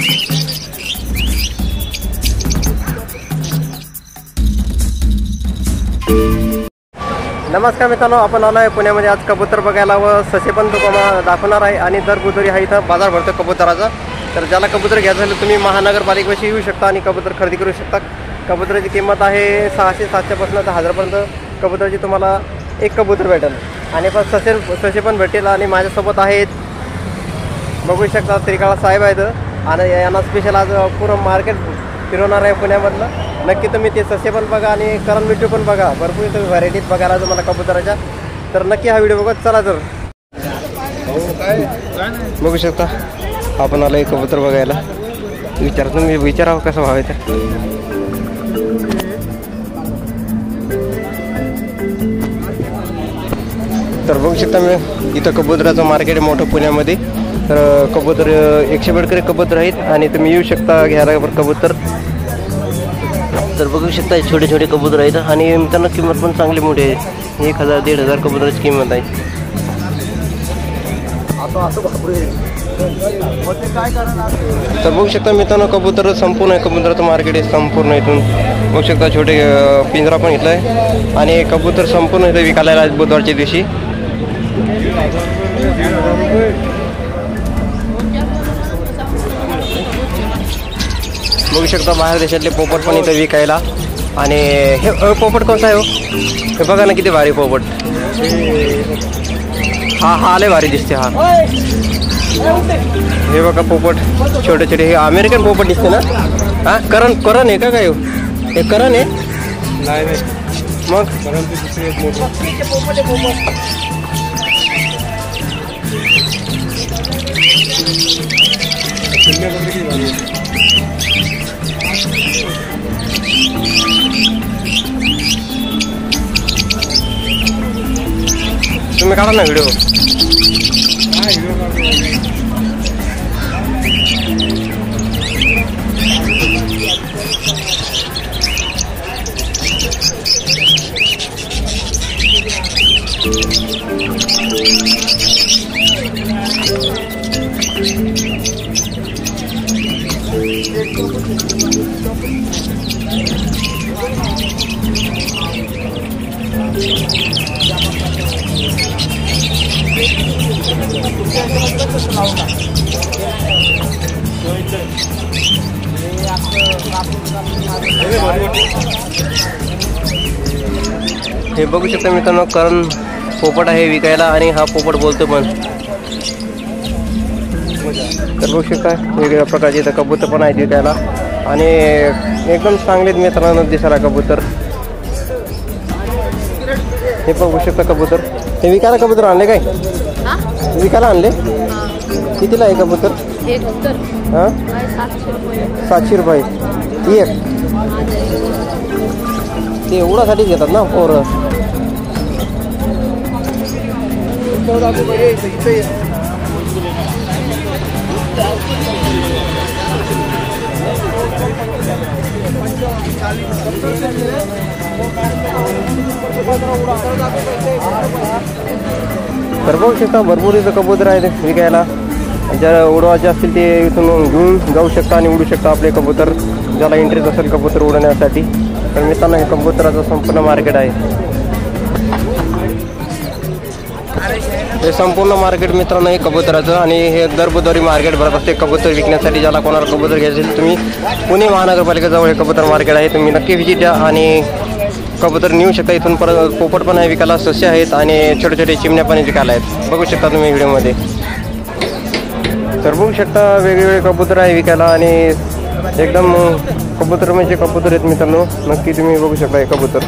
नमस्कार मित्रांनो, आपण आलो आहे पुण्यामध्ये आज कबूतर बघायला व ससे पण तुम्हाला दाखवणार आहे। आणि दर बुधवारी हा इथं बाजार भरतो कबुतराचा। तर ज्याला कबूतर घ्यायचं असेल तुम्ही महानगरपालिकेपाशी येऊ शकता आणि कबूतर खरेदी करू शकता। कबुतराची किंमत आहे 600-700 पासून 1000 पर्यंत कबूतराची तुम्हाला एक कबूतर भेटेल। आणि पण ससे पण भेटेल। आणि माझ्यासोबत आहेत बघू शकता त्रिकाळा साहेब आहेत आणि यांना स्पेशल आज पूर्ण मार्केट फिरवणार आहे पुण्यामधलं। नक्की तुम्ही ते ससे पण बघा आणि करण मिठू पण बघा, भरपूर तुम्ही व्हरायटीज बघायला तुम्हाला कबुतराच्या। तर नक्की हा व्हिडिओ बघा। चला तर बघू शकता आपण आलो एक कबूतर बघायला। तुम्ही विचारावं कसं व्हावं तर बघू शकता मी इथं कबुतराचं मार्केट आहे मोठं पुण्यामध्ये। तर कबूतर 100 बेडकरी कबूतर आहेत आणि तुम्ही येऊ शकता घ्यायला कबूतर। तर बघू शकता छोटे छोटे कबूतर आहेत आणि त्यांना किंमत पण चांगली मोठी आहे। 1000-1500 कबूतराची किंमत आहे। तर बघू शकता मित्रांनो कबूतर संपूर्ण आहे, कबूतराचं मार्केट आहे संपूर्ण। इथून बघू शकता छोटे पिंजरा पण इथला आहे आणि कबूतर संपूर्ण इथे विकायला आहेत बुधवारच्या दिवशी। बघू शकता बाहेर देशातले पोपट पण इथे विकायला। आणि हे पोपट कोणता आहे हो? हे बघा ना किती भारी पोपट। हा लय भारी दिसते। हा हे बघा पोपट छोटे छोटे, हे अमेरिकन पोपट दिसते ना। हा करण आहे का काय? हे करण आहे मग तुम्ही काढा ना व्हिडिओ। हे बघू शकता मित्रांनो करण पोपट आहे विकायला आणि हा पोपट बोलतो पण। तर बघू शकता वेगवेगळ्या प्रकारचे इथं कबूतर पण आहेत विकायला आणि एकदम चांगलेत मित्रांनो दिसायला कबूतर। हे बघू शकता कबूतर हे विकायला कबूतर आणले काय? विकायला आणले? कितीला आहे कबूतर? हां 700 रुपये एक। ते उडासाठीच घेतात ना पोरं। तर बघू शकता भरपूर इथं कबूतर आहेत विकायला। ज्याला उडवायचे असतील ते इथून घेऊन जाऊ शकता आणि उडू शकता आपले कबूतर, ज्याला इंटरेस्ट असेल कबूतर उडवण्यासाठी। तर मित्रांनो हे कबूतराचं संपूर्ण मार्केट आहे। हे संपूर्ण मार्केट मित्रांनो हे कबूतराचं आणि हे दर बुधवारी मार्केट भरत असते कबूतर विकण्यासाठी। ज्याला कोणाला कबूतर घ्यायचे असेल तुम्ही पुणे महानगरपालिकेजवळ हे कबूतर मार्केट आहे, तुम्ही नक्की व्हिजिट द्या आणि कबूतर नेऊ शकता। इथून परत पोपट पण आहे विकायला, सस्य आहेत आणि छोटे छोटे चिमण्या पण विकायला आहेत, बघू शकता तुम्ही व्हिडिओमध्ये। तर बघू शकता वेगवेगळे कबूतर आहे विकायला आणि एकदम कबूतर म्हणजे कबूतर आहेत मित्रांनो, नक्की तुम्ही बघू शकता हे कबूतर।